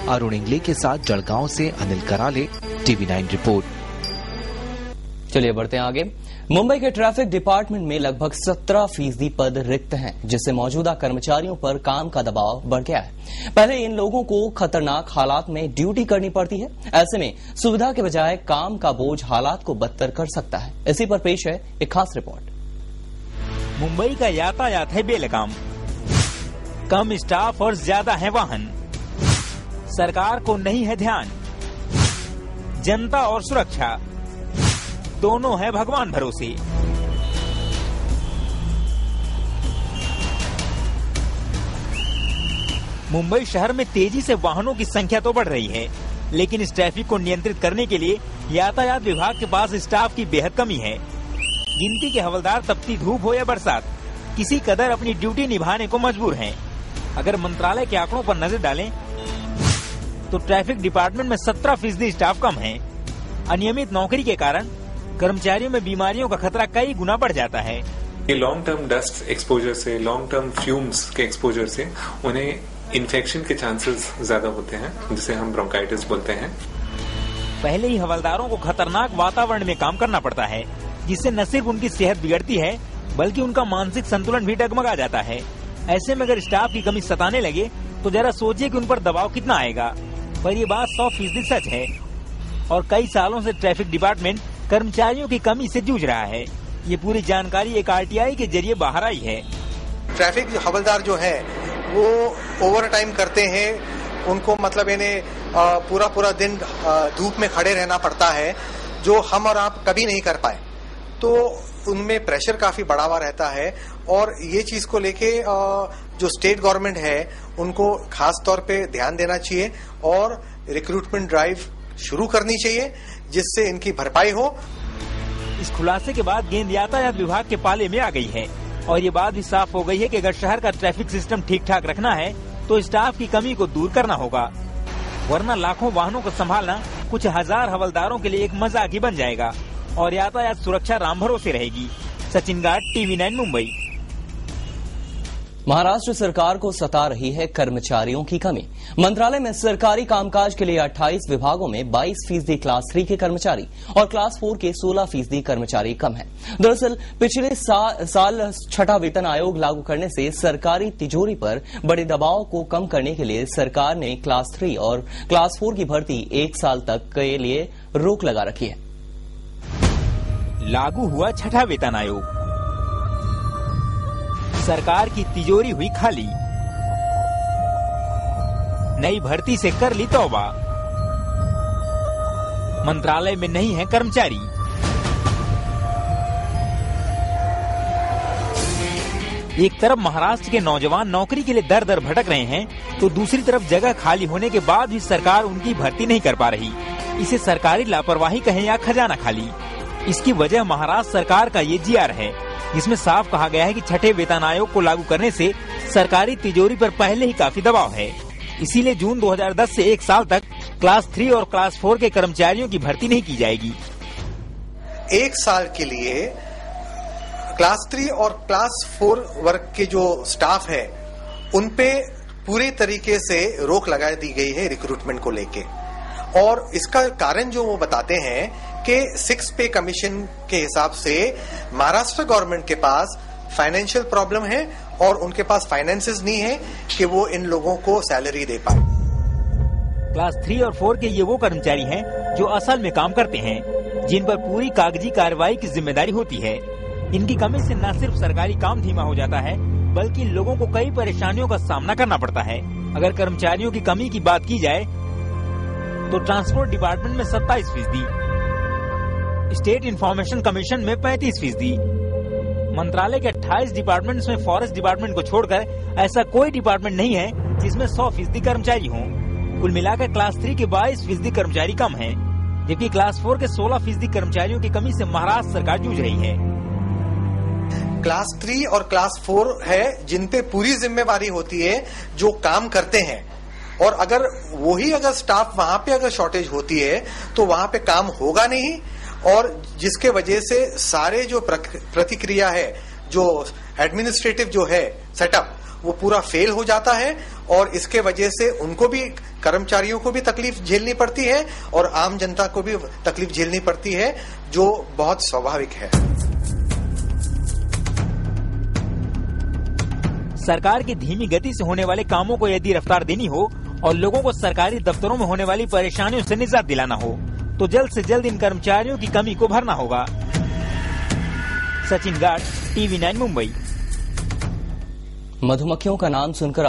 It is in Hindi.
अरुण इंगले के साथ जलगांव से अनिल कराले, TV9 रिपोर्ट। चलिए बढ़ते हैं आगे। मुंबई के ट्रैफिक डिपार्टमेंट में लगभग 17% पद रिक्त हैं, जिससे मौजूदा कर्मचारियों पर काम का दबाव बढ़ गया है। पहले इन लोगों को खतरनाक हालात में ड्यूटी करनी पड़ती है। ऐसे में सुविधा के बजाय काम का बोझ हालात को बदतर कर सकता है। इसी पर पेश है एक खास रिपोर्ट। मुंबई का यातायात है बेलगाम, कम स्टाफ और ज्यादा है वाहन, सरकार को नहीं है ध्यान, जनता और सुरक्षा दोनों है भगवान भरोसे। मुंबई शहर में तेजी से वाहनों की संख्या तो बढ़ रही है, लेकिन इस ट्रैफिक को नियंत्रित करने के लिए यातायात विभाग के पास स्टाफ की बेहद कमी है। गिनती के हवलदार तपती धूप हो या बरसात, किसी कदर अपनी ड्यूटी निभाने को मजबूर हैं। अगर मंत्रालय के आंकड़ों पर नजर डालें तो ट्रैफिक डिपार्टमेंट में 17% स्टाफ कम है। अनियमित नौकरी के कारण कर्मचारियों में बीमारियों का खतरा कई गुना बढ़ जाता है। लॉन्ग टर्म डस्ट एक्सपोजर से, लॉन्ग टर्म फ्यूम्स के एक्सपोजर से उन्हें इन्फेक्शन के चांसेस ज्यादा होते हैं, जिसे हम ब्रोंकाइटिस बोलते हैं। पहले ही हवलदारों को खतरनाक वातावरण में काम करना पड़ता है, जिससे न सिर्फ उनकी सेहत बिगड़ती है बल्कि उनका मानसिक संतुलन भी डगमगा जाता है। ऐसे में अगर स्टाफ की कमी सताने लगे तो जरा सोचिए कि उन पर दबाव कितना आएगा। पर ये बात 100% सच है और कई सालों से ट्रैफिक डिपार्टमेंट कर्मचारियों की कमी से जूझ रहा है। ये पूरी जानकारी एक RTI के जरिए बाहर आई है। ट्रैफिक हवलदार जो है वो ओवर टाइम करते हैं, उनको मतलब इन्हें पूरा दिन धूप में खड़े रहना पड़ता है, जो हम और आप कभी नहीं कर पाए। तो उनमें प्रेशर काफी बढ़ा हुआ रहता है और ये चीज को लेके जो स्टेट गवर्नमेंट है उनको खास तौर पे ध्यान देना चाहिए और रिक्रूटमेंट ड्राइव शुरू करनी चाहिए, जिससे इनकी भरपाई हो। इस खुलासे के बाद गेंद यातायात विभाग के पाले में आ गई है और ये बात भी साफ हो गई है कि अगर शहर का ट्रैफिक सिस्टम ठीक ठाक रखना है तो स्टाफ की कमी को दूर करना होगा, वरना लाखों वाहनों को संभालना कुछ हजार हवलदारों के लिए एक मजाक ही बन जाएगा और यातायात सुरक्षा राम भरोसे रहेगी। Sachin guard, TV9 Mumbai. महाराष्ट्र सरकार को सता रही है कर्मचारियों की कमी। मंत्रालय में सरकारी कामकाज के लिए 28 विभागों में 22% क्लास 3 के कर्मचारी और क्लास 4 के 16% कर्मचारी कम हैं। दरअसल पिछले साल छठा वेतन आयोग लागू करने से सरकारी तिजोरी पर बड़े दबाव को कम करने के लिए सरकार ने क्लास 3 और क्लास 4 की भर्ती 1 साल तक के लिए रोक लगा रखी है। लागू हुआ छठा वेतन आयोग, सरकार की तिजोरी हुई खाली, नई भर्ती से कर ली तौबा, मंत्रालय में नहीं है कर्मचारी। एक तरफ महाराष्ट्र के नौजवान नौकरी के लिए दर दर भटक रहे हैं, तो दूसरी तरफ जगह खाली होने के बाद भी सरकार उनकी भर्ती नहीं कर पा रही। इसे सरकारी लापरवाही कहें या खजाना खाली, इसकी वजह महाराष्ट्र सरकार का ये GR है, जिसमें साफ कहा गया है कि छठे वेतन आयोग को लागू करने से सरकारी तिजोरी पर पहले ही काफी दबाव है। इसीलिए जून 2010 से 1 साल तक क्लास 3 और क्लास 4 के कर्मचारियों की भर्ती नहीं की जाएगी। 1 साल के लिए क्लास 3 और क्लास 4 वर्ग के जो स्टाफ है उन पे पूरी तरीके से रोक लगा दी गई है रिक्रूटमेंट को लेके। और इसका कारण जो वो बताते हैं कि 6 पे कमीशन के हिसाब से महाराष्ट्र गवर्नमेंट के पास फाइनेंशियल प्रॉब्लम है और उनके पास फाइनेंसेस नहीं है कि वो इन लोगों को सैलरी दे पाए। क्लास 3 और 4 के ये वो कर्मचारी हैं जो असल में काम करते हैं, जिन पर पूरी कागजी कार्रवाई की जिम्मेदारी होती है। इनकी कमी से न सिर्फ सरकारी काम धीमा हो जाता है, बल्कि लोगों को कई परेशानियों का सामना करना पड़ता है। अगर कर्मचारियों की कमी की बात की जाए तो ट्रांसपोर्ट डिपार्टमेंट में 27%, स्टेट इंफॉर्मेशन कमीशन में 35%, मंत्रालय के 28 डिपार्टमेंट्स में फॉरेस्ट डिपार्टमेंट को छोड़कर ऐसा कोई डिपार्टमेंट नहीं है जिसमें 100% कर्मचारी हों। कुल मिलाकर क्लास 3 के 22% कर्मचारी कम हैं, जबकि क्लास 4 के 16% कर्मचारियों की कमी से महाराष्ट्र सरकार जूझ रही है। क्लास 3 और क्लास 4 है जिन पे पूरी जिम्मेवारी होती है, जो काम करते हैं, और अगर स्टाफ वहां पे अगर शॉर्टेज होती है तो वहां पे काम होगा नहीं, और जिसके वजह से सारे जो प्रतिक्रिया है, जो एडमिनिस्ट्रेटिव जो है सेटअप, वो पूरा फेल हो जाता है और इसके वजह से उनको भी, कर्मचारियों को भी तकलीफ झेलनी पड़ती है और आम जनता को भी तकलीफ झेलनी पड़ती है, जो बहुत स्वाभाविक है। सरकार की धीमी गति से होने वाले कामों को यदि रफ्तार देनी हो और लोगों को सरकारी दफ्तरों में होने वाली परेशानियों से निजात दिलाना हो तो जल्द से जल्द इन कर्मचारियों की कमी को भरना होगा। Sachin guard, TV9 Mumbai. मधुमक्खियों का नाम सुनकर